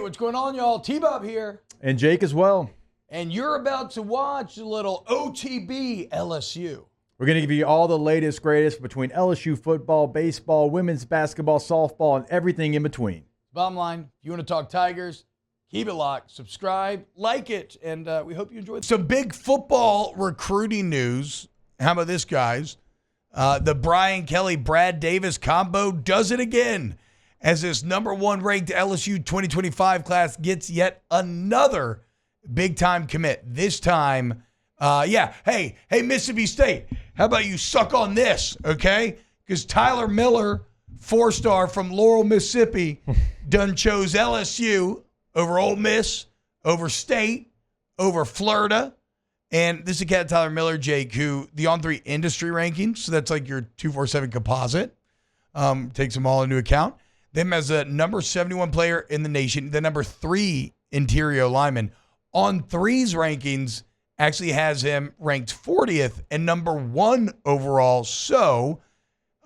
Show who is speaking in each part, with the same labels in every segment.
Speaker 1: what's going on, y'all? T-Bob here.
Speaker 2: And Jake as well.
Speaker 1: And you're about to watch a little OTB LSU.
Speaker 2: We're going to give you all the latest, greatest between LSU football, baseball, women's basketball, softball, and everything in between.
Speaker 1: Bottom line, if you want to talk Tigers, keep it locked, subscribe, like it, and we hope you enjoy it. Some big football recruiting news. How about this, guys? The Brian Kelly-Brad Davis combo does it again as this number one ranked LSU 2025 class gets yet another big-time commit. This time, hey, Mississippi State, how about you suck on this, okay? Because Tyler Miller, four-star from Laurel, Mississippi, done chose LSU over Ole Miss, over State, over Florida. And this is a cat, Tyler Miller, Jake, who the On3 industry rankings, so that's like your 247 composite, takes them all into account. Them as a number 71 player in the nation, the number 3 interior lineman. On3's rankings actually has him ranked 40th and number 1 overall. So,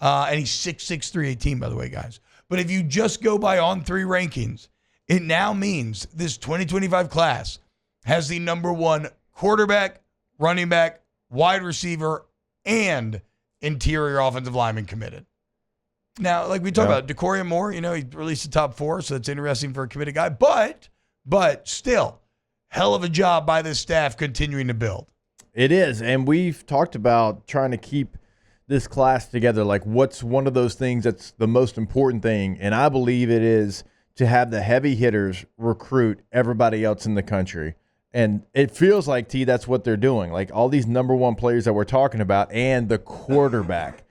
Speaker 1: and he's 6'6", 318, by the way, guys. But if you just go by On3 rankings, it now means this 2025 class has the number 1 quarterback, running back, wide receiver, and interior offensive lineman committed. Now, like we talked about, Decoria Moore, he released the top 4, so that's interesting for a committed guy. But still, hell of a job by this staff continuing to build.
Speaker 2: It is, and we've talked about trying to keep this class together. Like, what's one of those things that's the most important thing? And I believe it is to have the heavy hitters recruit everybody else in the country. And it feels like, T, that's what they're doing. Like, all these number 1 players that we're talking about and the quarterback.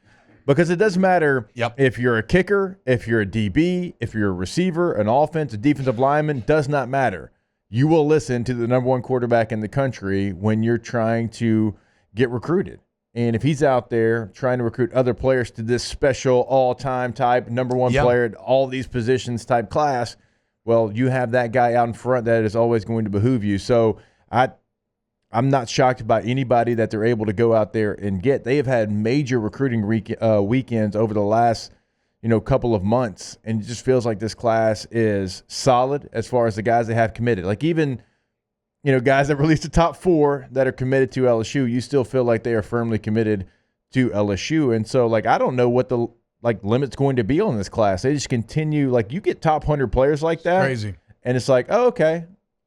Speaker 2: Because it doesn't matter if you're a kicker, if you're a DB, if you're a receiver, an offense, a defensive lineman, does not matter. You will listen to the number 1 quarterback in the country when you're trying to get recruited. And if he's out there trying to recruit other players to this special all-time type, number 1 player at all these positions type class, well, you have that guy out in front that is always going to behoove you. So I'm not shocked about anybody that they're able to go out there and get. They have had major recruiting weekends over the last, couple of months, and it just feels like this class is solid as far as the guys they have committed. Like, even, guys that released the top 4 that are committed to LSU, you still feel like they are firmly committed to LSU. And so, I don't know what the limit's going to be on this class. They just continue. You get top 100 players like that.
Speaker 1: Crazy.
Speaker 2: And it's like, oh, okay.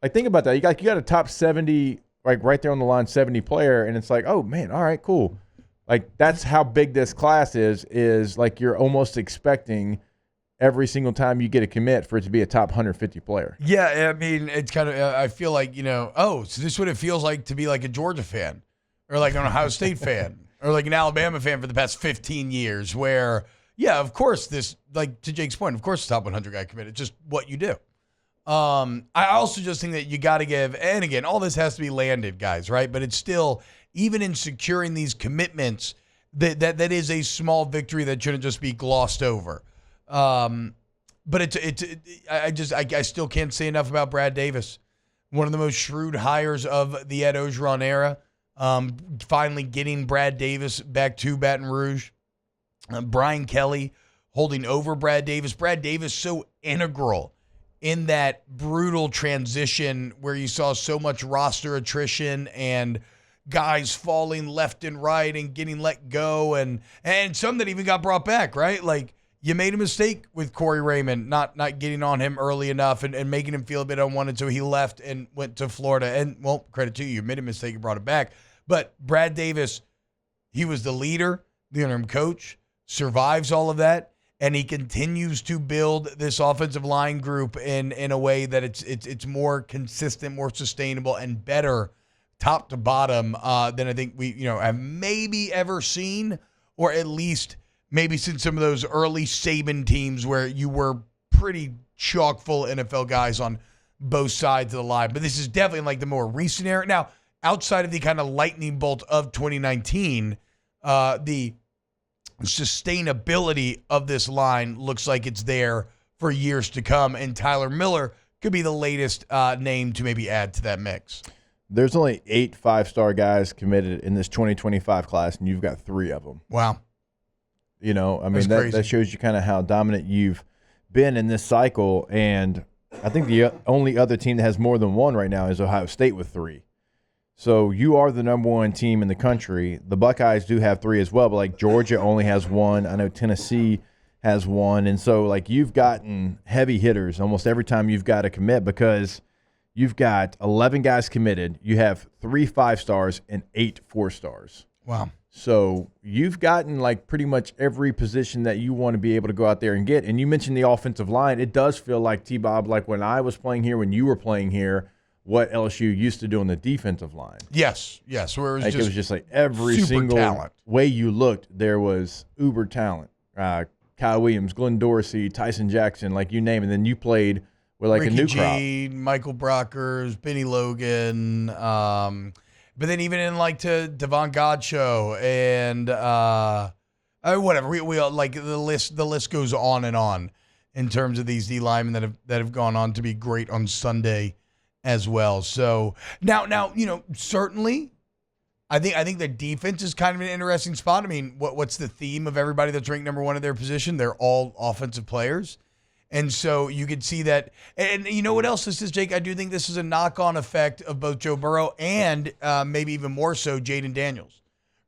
Speaker 2: Think about that. You got a top 70, right there on the line, 70 player, and it's like, oh man, all right, cool. That's how big this class is you're almost expecting every single time you get a commit for it to be a top 150 player.
Speaker 1: Yeah, I mean, it's kind of, I feel like, so this is what it feels like to be like a Georgia fan or like an Ohio State fan or like an Alabama fan for the past 15 years where, yeah, of course this, to Jake's point, of course the top 100 guy committed. It's just what you do. I also just think that you got to give, and again, all this has to be landed, guys, right? But it's still, even in securing these commitments, that is a small victory that shouldn't just be glossed over. But I still can't say enough about Brad Davis, one of the most shrewd hires of the Ed Ogeron era. Finally getting Brad Davis back to Baton Rouge. Brian Kelly holding over Brad Davis. Brad Davis so integral in that brutal transition where you saw so much roster attrition and guys falling left and right and getting let go and some that even got brought back, right? You made a mistake with Corey Raymond, not getting on him early enough and making him feel a bit unwanted, so he left and went to Florida. And, well, credit to you made a mistake and brought it back. But Brad Davis, he was the leader, the interim coach, survives all of that, and he continues to build this offensive line group in a way that it's more consistent, more sustainable, and better top to bottom than I think we have maybe ever seen, or at least maybe since some of those early Saban teams where you were pretty chock full NFL guys on both sides of the line. But this is definitely the more recent era. Now, outside of the kind of lightning bolt of 2019, the sustainability of this line looks like it's there for years to come, and Tyler Miller could be the latest name to maybe add to that mix.
Speaker 2: There's only 8 5-star guys committed in this 2025 class, and you've got 3 of them.
Speaker 1: Wow.
Speaker 2: That shows you kind of how dominant you've been in this cycle. And I think the only other team that has more than one right now is Ohio State with 3. So you are the number 1 team in the country. The Buckeyes do have 3 as well, but like Georgia only has 1. I know Tennessee has 1. And so like you've gotten heavy hitters almost every time you've got to commit because you've got 11 guys committed. You have 3 5-stars and 8 4-stars.
Speaker 1: Wow.
Speaker 2: So you've gotten like pretty much every position that you want to be able to go out there and get. And you mentioned the offensive line. It does feel like, T-Bob, like when I was playing here, when you were playing here, what LSU used to do on the defensive line.
Speaker 1: Yes. Where it was
Speaker 2: just like every
Speaker 1: super
Speaker 2: single
Speaker 1: talent.
Speaker 2: way you looked, there was uber talent. Kyle Williams, Glenn Dorsey, Tyson Jackson, like you name it. And then you played with like
Speaker 1: Ricky
Speaker 2: a new
Speaker 1: G,
Speaker 2: crop.
Speaker 1: Michael Brockers, Benny Logan, but then even in like to Devon Godchaux and whatever. We all, like the list goes on and on in terms of these D linemen that have gone on to be great on Sunday as well. So now certainly I think the defense is kind of an interesting spot. I mean, what's the theme of everybody that's ranked number 1 at their position? They're all offensive players. And so you could see that. And you know what else this is, Jake? I do think this is a knock-on effect of both Joe Burrow and maybe even more so Jaden Daniels,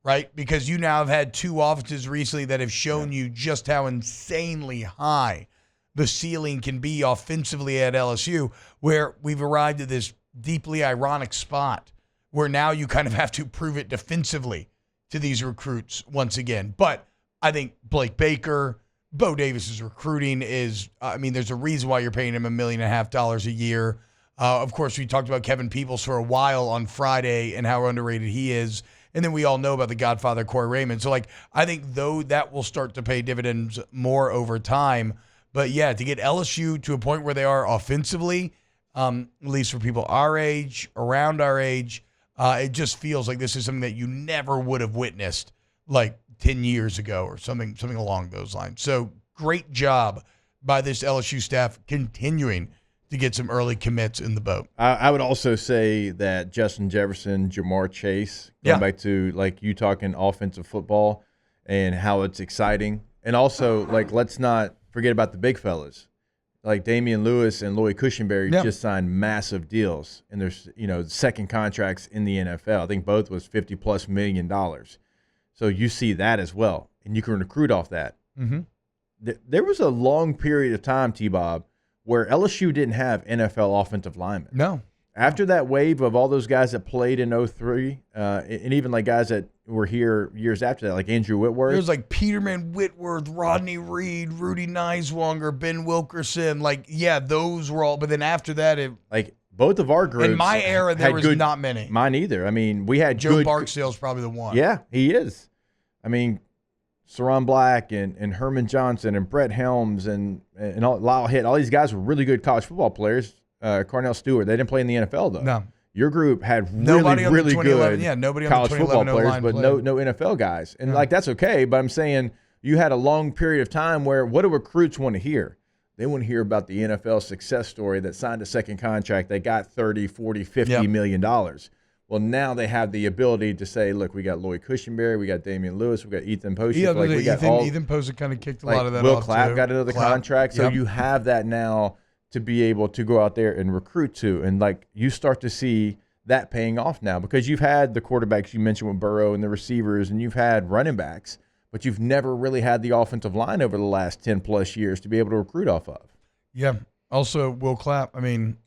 Speaker 1: right? Because you now have had 2 offenses recently that have shown you just how insanely high the ceiling can be offensively at LSU, where we've arrived at this deeply ironic spot where now you kind of have to prove it defensively to these recruits once again. But I think Blake Baker, Bo Davis's recruiting is, there's a reason why you're paying him $1.5 million a year. Of course, we talked about Kevin Peoples for a while on Friday and how underrated he is. And then we all know about the Godfather, Corey Raymond. So, like, I think, though, that will start to pay dividends more over time. But, yeah, to get LSU to a point where they are offensively, at least for people our age, around our age, it just feels like this is something that you never would have witnessed, like, 10 years ago or something along those lines. So great job by this LSU staff continuing to get some early commits in the boat.
Speaker 2: I would also say that Justin Jefferson, Jamar Chase, going back to like you talking offensive football and how it's exciting. And also, like, let's not forget about the big fellas. Like Damian Lewis and Lloyd Cushenberry just signed massive deals, and there's second contracts in the NFL. I think both was $50+ million. So you see that as well, and you can recruit off that.
Speaker 1: Mm-hmm.
Speaker 2: There was a long period of time, T-Bob, where LSU didn't have NFL offensive linemen.
Speaker 1: No.
Speaker 2: After that wave of all those guys that played in 03, and even like guys that were here years after that, like Andrew Whitworth.
Speaker 1: It was like Peterman, Whitworth, Rodney Reed, Rudy Niswonger, Ben Wilkerson. Like, yeah, those were all. But then after that,
Speaker 2: both of our groups.
Speaker 1: In my era, there was not many.
Speaker 2: Mine either. I mean, we had
Speaker 1: Joe Barksdale's probably the one.
Speaker 2: Yeah, he is. I mean, Saron Black and Herman Johnson and Brett Helms and Lyle Hitt, all these guys were really good college football players. Cornell Stewart, they didn't play in the NFL though.
Speaker 1: No.
Speaker 2: Your group had really good
Speaker 1: nobody on
Speaker 2: college
Speaker 1: the
Speaker 2: football
Speaker 1: 2011
Speaker 2: players,
Speaker 1: line
Speaker 2: but
Speaker 1: played.
Speaker 2: no NFL guys. And like that's okay, but I'm saying you had a long period of time where what do recruits want to hear? They want to hear about the NFL success story that signed a second contract. They got 30, 40, 50 million dollars. Well, now they have the ability to say, look, we got Lloyd Cushenberry, we got Damian Lewis, we got Ethan Posick.
Speaker 1: Yeah, Ethan Posick kind of kicked a lot of that
Speaker 2: Will
Speaker 1: off,
Speaker 2: Clapp
Speaker 1: too.
Speaker 2: got another contract. So you have that now to be able to go out there and recruit to. And, like, you start to see that paying off now because you've had the quarterbacks you mentioned with Burrow and the receivers, and you've had running backs, but you've never really had the offensive line over the last 10-plus years to be able to recruit off of.
Speaker 1: Yeah. Also, Will Clapp, I mean,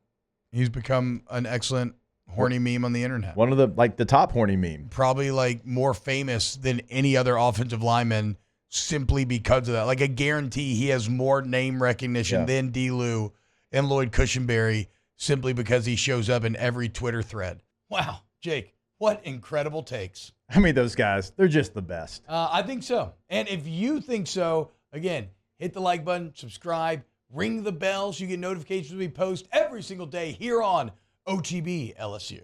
Speaker 1: he's become an excellent horny meme on the internet.
Speaker 2: One of the top horny meme.
Speaker 1: Probably like more famous than any other offensive lineman simply because of that. Like I guarantee he has more name recognition than D-Lou and Lloyd Cushenberry simply because he shows up in every Twitter thread. Wow, Jake, what incredible takes.
Speaker 2: I mean, those guys, they're just the best.
Speaker 1: I think so. And if you think so, again, hit the like button, subscribe, ring the bell so you get notifications when we post every single day here on OTB LSU.